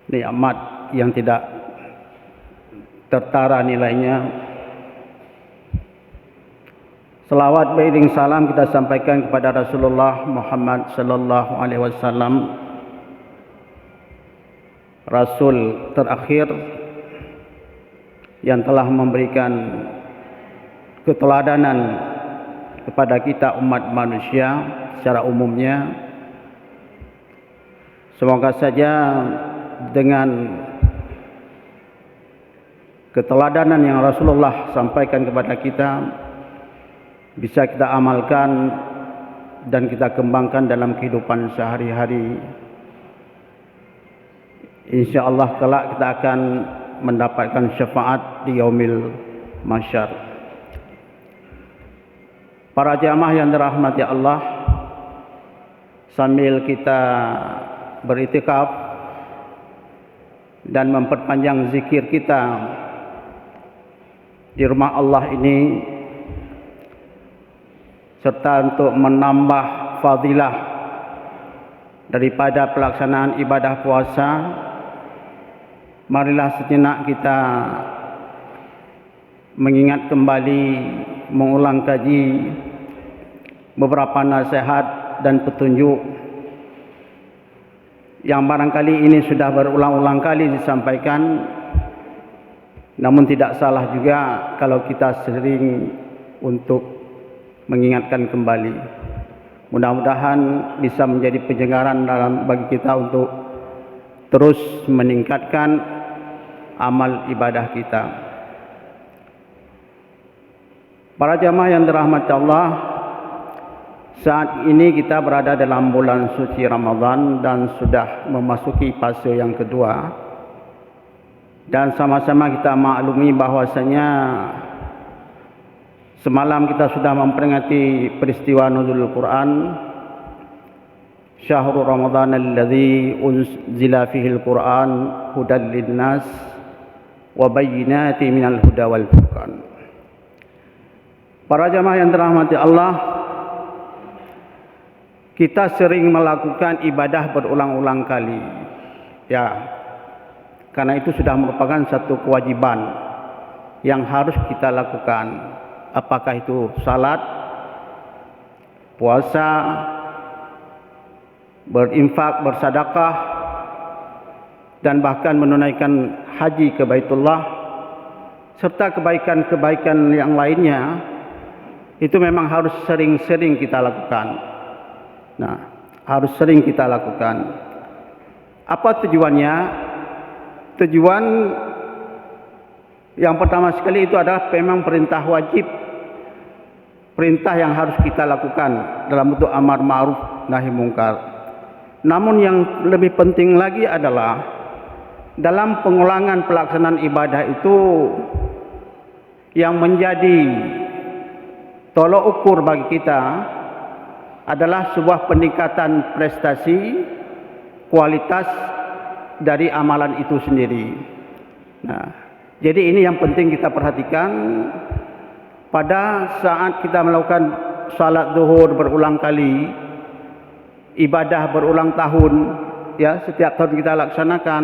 nikmat yang tidak tertara nilainya. Selawat beriring salam kita sampaikan kepada Rasulullah Muhammad sallallahu alaihi wasallam, Rasul terakhir yang telah memberikan keteladanan kepada kita umat manusia secara umumnya. Semoga saja dengan keteladanan yang Rasulullah sampaikan kepada kita bisa kita amalkan dan kita kembangkan dalam kehidupan sehari-hari. InsyaAllah kelak kita akan mendapatkan syafaat di yaumil mahsyar. Para jamaah yang dirahmati Allah, sambil kita beritikaf dan memperpanjang zikir kita di rumah Allah ini, serta untuk menambah fadilah daripada pelaksanaan ibadah puasa, marilah sejenak kita mengingat kembali, mengulang kaji beberapa nasihat dan petunjuk yang barangkali ini sudah berulang-ulang kali disampaikan, namun tidak salah juga kalau kita sering untuk mengingatkan kembali. Mudah-mudahan bisa menjadi penyegaran bagi kita untuk terus meningkatkan amal ibadah kita. Para jamaah yang dirahmati Allah, saat ini kita berada dalam bulan suci Ramadan dan sudah memasuki fase yang kedua, dan sama-sama kita maklumi bahwasanya semalam kita sudah memperingati peristiwa nuzulul Quran, Syahrul Ramadan alladzi unzila fihil Quran hudan linnas wa bayyinatin minal huda wal furqan. Para jamaah yang dirahmati Allah, kita sering melakukan ibadah berulang-ulang kali. Ya, karena itu sudah merupakan satu kewajiban yang harus kita lakukan. Apakah itu salat, puasa, berinfak, bersedekah, dan bahkan menunaikan haji ke Baitullah, serta kebaikan-kebaikan yang lainnya, itu memang harus sering-sering kita lakukan. Nah, harus sering kita lakukan. Apa tujuannya? Tujuan yang pertama sekali itu adalah memang perintah wajib, perintah yang harus kita lakukan dalam bentuk amar ma'ruf nahi mungkar. Namun yang lebih penting lagi adalah dalam pengulangan pelaksanaan ibadah itu yang menjadi tolok ukur bagi kita adalah sebuah peningkatan prestasi, kualitas dari amalan itu sendiri. Nah, jadi ini yang penting kita perhatikan pada saat kita melakukan salat zuhur berulang kali, ibadah berulang tahun, ya, setiap tahun kita laksanakan.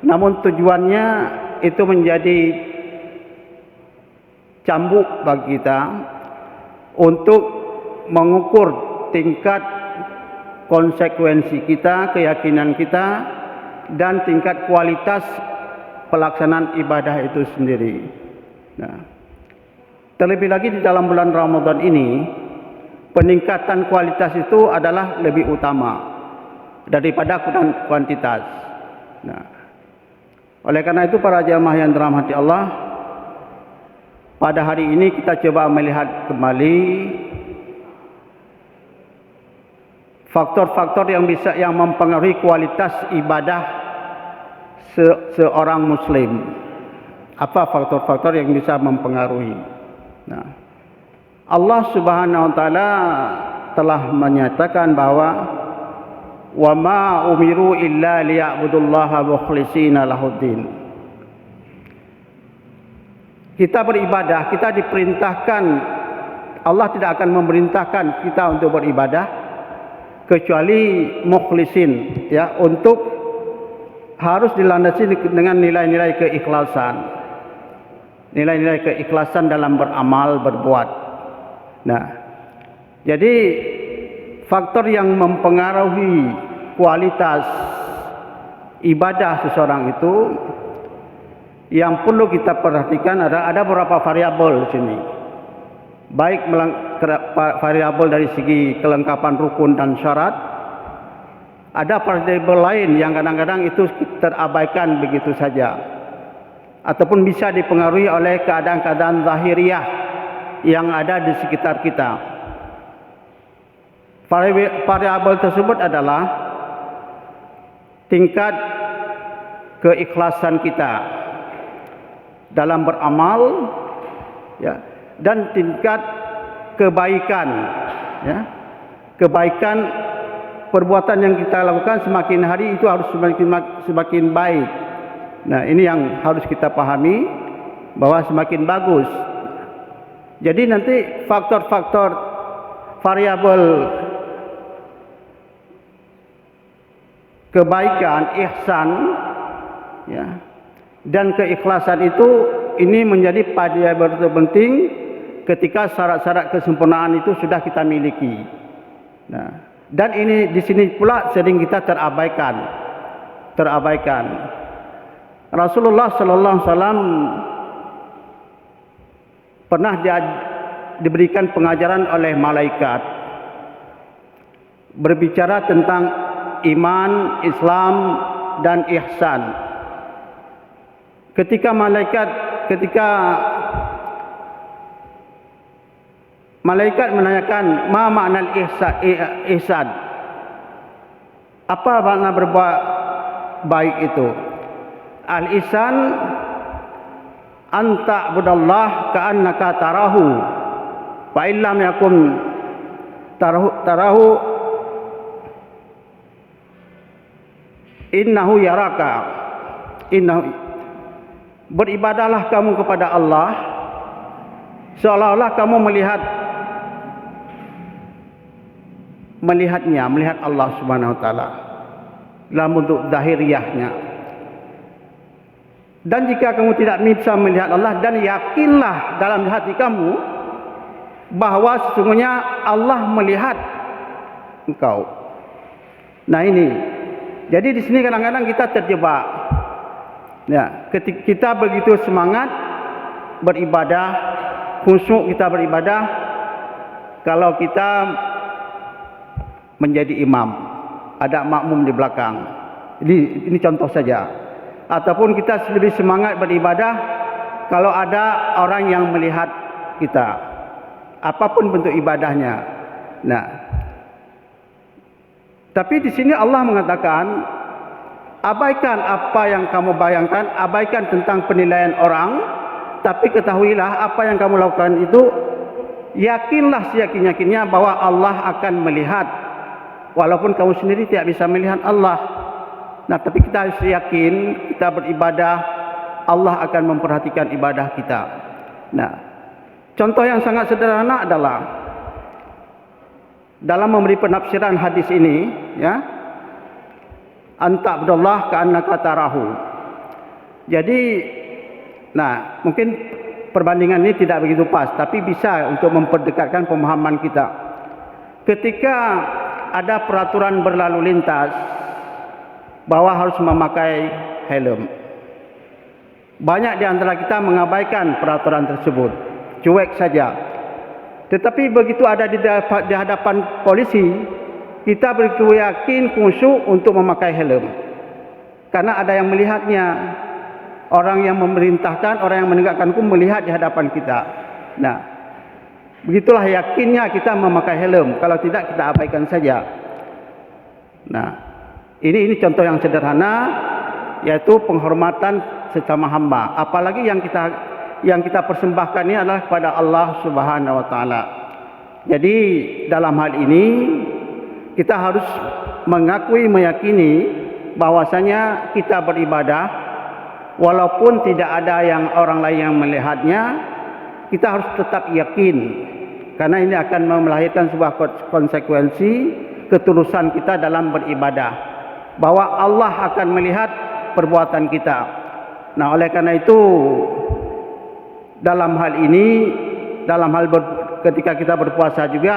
Namun tujuannya itu menjadi cambuk bagi kita untuk mengukur tingkat konsekuensi kita, keyakinan kita, dan tingkat kualitas pelaksanaan ibadah itu sendiri. Nah, terlebih lagi di dalam bulan Ramadan ini, peningkatan kualitas itu adalah lebih utama daripada kuantitas. Nah, oleh karena itu para jamaah yang dirahmati Allah, pada hari ini kita coba melihat kembali faktor-faktor yang mempengaruhi kualitas ibadah seorang muslim. Apa faktor-faktor yang bisa mempengaruhi? Nah, Allah Subhanahu wa taala telah menyatakan bahwa wa ma umiru illa liya'budullaha mukhlishina lahuddin. Kita beribadah, kita diperintahkan, Allah tidak akan memerintahkan kita untuk beribadah kecuali mukhlisin, ya, untuk harus dilandasi dengan nilai-nilai keikhlasan. Nilai-nilai keikhlasan dalam beramal, berbuat. Nah, jadi faktor yang mempengaruhi kualitas ibadah seseorang itu yang perlu kita perhatikan ada beberapa variabel di sini. Baik variabel dari segi kelengkapan rukun dan syarat, ada variabel lain yang kadang-kadang itu terabaikan begitu saja, ataupun bisa dipengaruhi oleh keadaan-keadaan zahiriah yang ada di sekitar kita. Variabel tersebut adalah tingkat keikhlasan kita dalam beramal, ya, dan tingkat kebaikan, ya, kebaikan perbuatan yang kita lakukan semakin hari itu harus semakin baik. Nah, ini yang harus kita pahami, bahwa semakin bagus. Jadi nanti faktor-faktor variabel kebaikan, ihsan, ya, dan keikhlasan itu ini menjadi variabel terpenting ketika syarat-syarat kesempurnaan itu sudah kita miliki. Nah, dan ini di sini pula sering kita terabaikan. Rasulullah sallallahu alaihi wasallam pernah diberikan pengajaran oleh malaikat berbicara tentang iman, Islam, dan ihsan. Ketika malaikat menanyakan ma makna ihsan, apa makna berbuat baik itu? Al-ihsan anta budallah ka'annaka tarahu fa illam yakun tarahu innahu yaraka. Beribadahlah kamu kepada Allah seolah-olah kamu melihat Allah Subhanahu wa taala dalam bentuk zahiriahnya. Dan jika kamu tidak bisa melihat Allah, dan yakinlah dalam hati kamu bahwa sesungguhnya Allah melihat engkau. Nah, ini. Jadi di sini kadang-kadang kita terjebak. Ya, ketika kita begitu semangat beribadah, khusyuk kita beribadah, kalau kita menjadi imam, ada makmum di belakang. Jadi ini contoh saja. Ataupun kita lebih semangat beribadah kalau ada orang yang melihat kita, apapun bentuk ibadahnya. Nah, tapi di sini Allah mengatakan, abaikan apa yang kamu bayangkan, abaikan tentang penilaian orang, tapi ketahuilah apa yang kamu lakukan itu, yakinlah seyakin-yakinnya bahwa Allah akan melihat, walaupun kamu sendiri tidak bisa melihat Allah. Nah, tapi kita harus yakin kita beribadah, Allah akan memperhatikan ibadah kita. Nah, contoh yang sangat sederhana adalah dalam memberi penafsiran hadis ini, ya, anta abdullah ka'annaka tarahu. Jadi, nah, mungkin perbandingan ini tidak begitu pas, tapi bisa untuk memperdekatkan pemahaman kita. Ketika ada peraturan berlalu lintas bahwa harus memakai helm, banyak di antara kita mengabaikan peraturan tersebut, cuek saja. Tetapi begitu ada di hadapan polisi, kita begitu yakin, khusyuk untuk memakai helm, karena ada yang melihatnya. Orang yang memerintahkan, orang yang menegakkan hukum melihat di hadapan kita. Nah, begitulah yakinnya kita memakai helm. Kalau tidak, kita abaikan saja. Nah, ini contoh yang sederhana, yaitu penghormatan sesama hamba. Apalagi yang kita persembahkan ini adalah kepada Allah Subhanahu wa taala. Jadi dalam hal ini kita harus meyakini bahwasanya kita beribadah walaupun tidak ada orang lain yang melihatnya, kita harus tetap yakin, karena ini akan melahirkan sebuah konsekuensi ketulusan kita dalam beribadah, bahwa Allah akan melihat perbuatan kita. Nah, oleh karena itu dalam hal ini, ketika kita berpuasa juga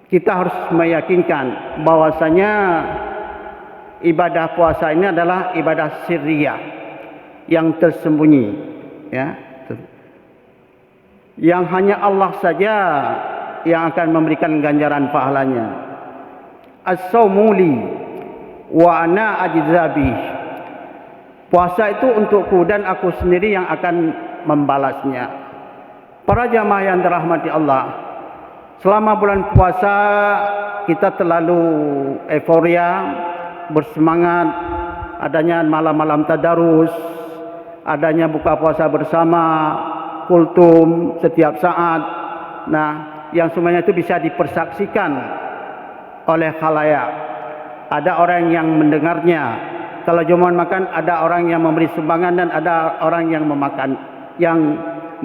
kita harus meyakinkan bahwasanya ibadah puasa ini adalah ibadah sirriyah yang tersembunyi, ya, yang hanya Allah saja yang akan memberikan ganjaran pahalanya. As-saumu li wa ana ajzabi. Puasa itu untukku dan aku sendiri yang akan membalasnya. Para jamaah yang dirahmati Allah, selama bulan puasa kita terlalu euforia, bersemangat, adanya malam-malam tadarus, adanya buka puasa bersama, kultum setiap saat. Nah, yang semuanya itu bisa dipersaksikan oleh khalayak. Ada orang yang mendengarnya. Kalau jamuan makan, ada orang yang memberi sumbangan dan ada orang yang memakan, yang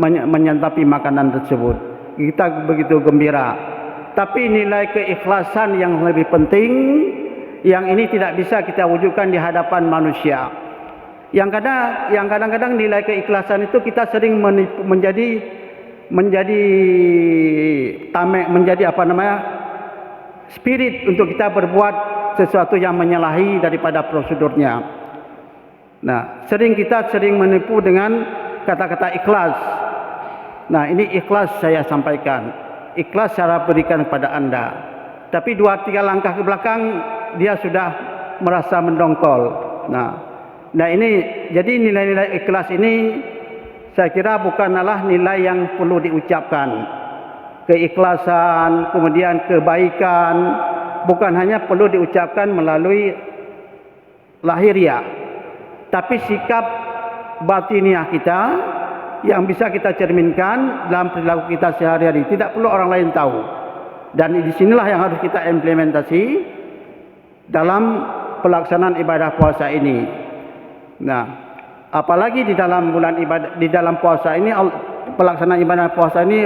menyantapi makanan tersebut. Kita begitu gembira. Tapi nilai keikhlasan yang lebih penting, yang ini tidak bisa kita wujudkan di hadapan manusia. Yang kadang-kadang nilai keikhlasan itu kita sering menjadi spirit untuk kita berbuat sesuatu yang menyalahi daripada prosedurnya. Nah, kita sering menipu dengan kata-kata ikhlas. Nah, ini ikhlas saya sampaikan. Ikhlas cara berikan kepada Anda. Tapi 2-3 langkah ke belakang dia sudah merasa mendongkol. Nah ini, jadi nilai-nilai ikhlas ini saya kira bukanlah nilai yang perlu diucapkan. Keikhlasan, kemudian kebaikan, bukan hanya perlu diucapkan melalui lahiriah, tapi sikap batiniah kita yang bisa kita cerminkan dalam perilaku kita sehari-hari. Tidak perlu orang lain tahu. Dan di sinilah yang harus kita implementasi dalam pelaksanaan ibadah puasa ini. Nah, apalagi di dalam puasa ini, pelaksanaan ibadah puasa ini,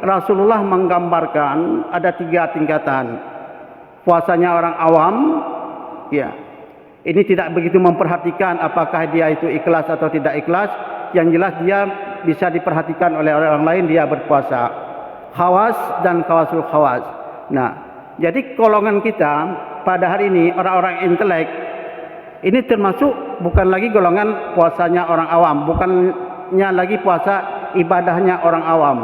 Rasulullah menggambarkan ada 3 tingkatan. Puasanya orang awam, ya, ini tidak begitu memperhatikan apakah dia itu ikhlas atau tidak ikhlas. Yang jelas dia bisa diperhatikan oleh orang lain, dia berpuasa. Khawas dan khawasul khawas. Nah, jadi golongan kita pada hari ini, orang-orang intelek, ini termasuk bukan lagi golongan puasanya orang awam, bukannya lagi puasa ibadahnya orang awam,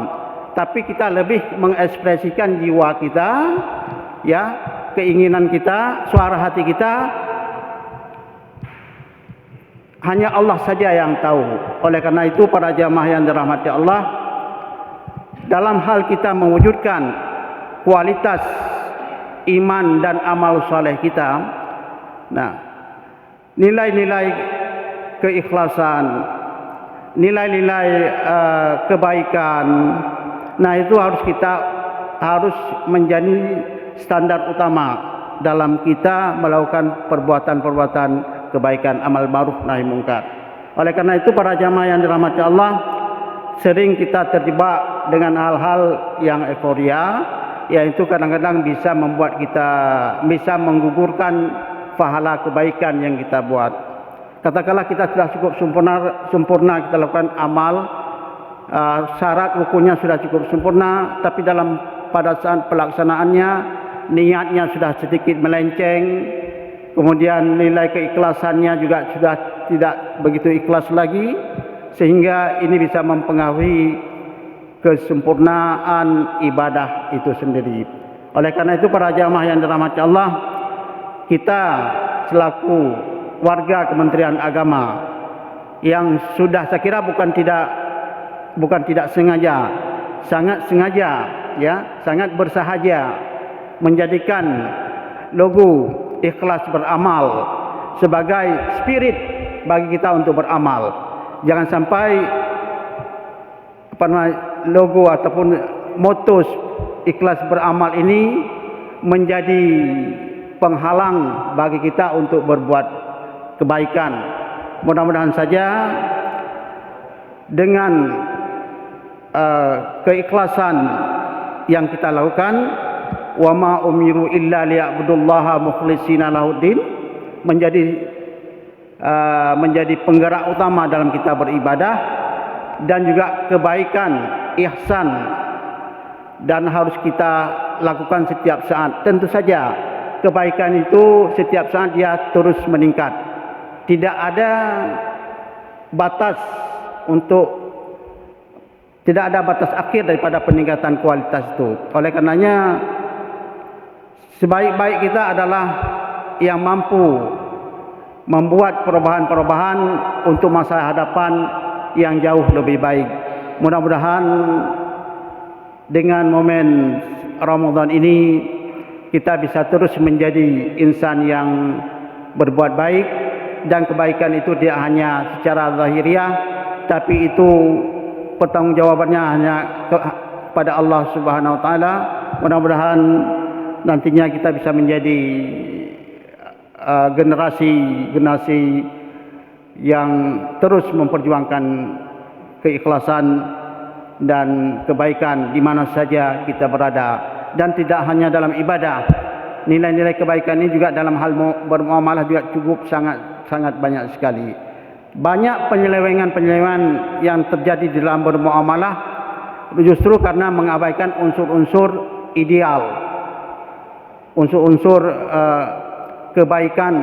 tapi kita lebih mengekspresikan jiwa kita, ya, keinginan kita, suara hati kita. Hanya Allah saja yang tahu. Oleh karena itu, para jamaah yang dirahmati Allah, dalam hal kita mewujudkan kualitas iman dan amal saleh kita, nah, nilai-nilai keikhlasan, nilai-nilai kebaikan, nah itu harus menjadi standar utama dalam kita melakukan perbuatan-perbuatan kebaikan, amal ma'ruf nahi mungkar. Oleh karena itu, para jamaah yang dirahmati Allah, sering kita terjebak dengan hal-hal yang euforia, yaitu kadang-kadang bisa membuat kita bisa menggugurkan pahala kebaikan yang kita buat. Katakanlah kita sudah cukup sempurna kita lakukan amal, syarat rukunnya sudah cukup sempurna, tapi pada saat pelaksanaannya niatnya sudah sedikit melenceng, kemudian nilai keikhlasannya juga sudah tidak begitu ikhlas lagi, sehingga ini bisa mempengaruhi kesempurnaan ibadah itu sendiri. Oleh karena itu, para jamaah yang dirahmati Allah, kita selaku warga Kementerian Agama yang sudah, saya kira bukan tidak sengaja, sangat sengaja, ya, sangat bersahaja menjadikan logo ikhlas beramal sebagai spirit bagi kita untuk beramal. Jangan sampai logo ataupun moto ikhlas beramal ini menjadi penghalang bagi kita untuk berbuat kebaikan. Mudah-mudahan saja dengan keikhlasan yang kita lakukan, wa ma umiru illa liya'budullaha mukhlishina lahuddin, menjadi penggerak utama dalam kita beribadah, dan juga kebaikan, ihsan, dan harus kita lakukan setiap saat. Tentu saja kebaikan itu setiap saat dia terus meningkat. Tidak ada batas tidak ada batas akhir daripada peningkatan kualitas itu. Oleh karenanya sebaik-baik kita adalah yang mampu membuat perubahan-perubahan untuk masa hadapan yang jauh lebih baik. Mudah-mudahan dengan momen Ramadan ini kita bisa terus menjadi insan yang berbuat baik, dan kebaikan itu tidak hanya secara zahiriah, tapi itu pertanggungjawabannya hanya kepada Allah Subhanahu wa taala. Mudah-mudahan nantinya kita bisa menjadi generasi yang terus memperjuangkan keikhlasan dan kebaikan di mana saja kita berada, dan tidak hanya dalam ibadah. Nilai-nilai kebaikan ini juga dalam hal bermuamalah juga cukup sangat banyak sekali. Banyak penyelewengan yang terjadi di dalam bermuamalah justru karena mengabaikan unsur-unsur ideal, unsur-unsur kebaikan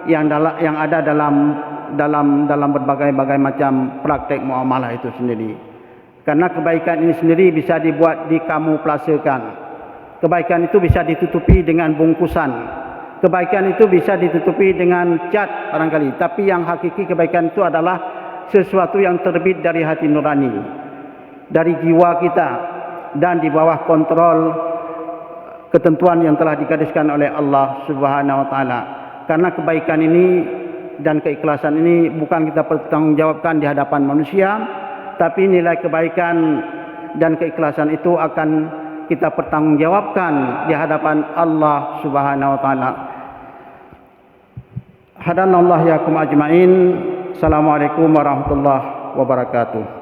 yang ada dalam berbagai macam praktek muamalah itu sendiri. Karena kebaikan ini sendiri bisa dibuat dikamuflasekan. Kebaikan itu bisa ditutupi dengan bungkusan. Kebaikan itu bisa ditutupi dengan cat barangkali. Tapi yang hakiki kebaikan itu adalah sesuatu yang terbit dari hati nurani, dari jiwa kita, dan di bawah kontrol ketentuan yang telah digariskan oleh Allah Subhanahu wa taala. Karena kebaikan ini dan keikhlasan ini bukan kita pertanggungjawabkan di hadapan manusia, tapi nilai kebaikan dan keikhlasan itu akan kita pertanggungjawabkan di hadapan Allah Subhanahu wa taala. Hadanallahu yakum ajmain. Assalamualaikum warahmatullahi wabarakatuh.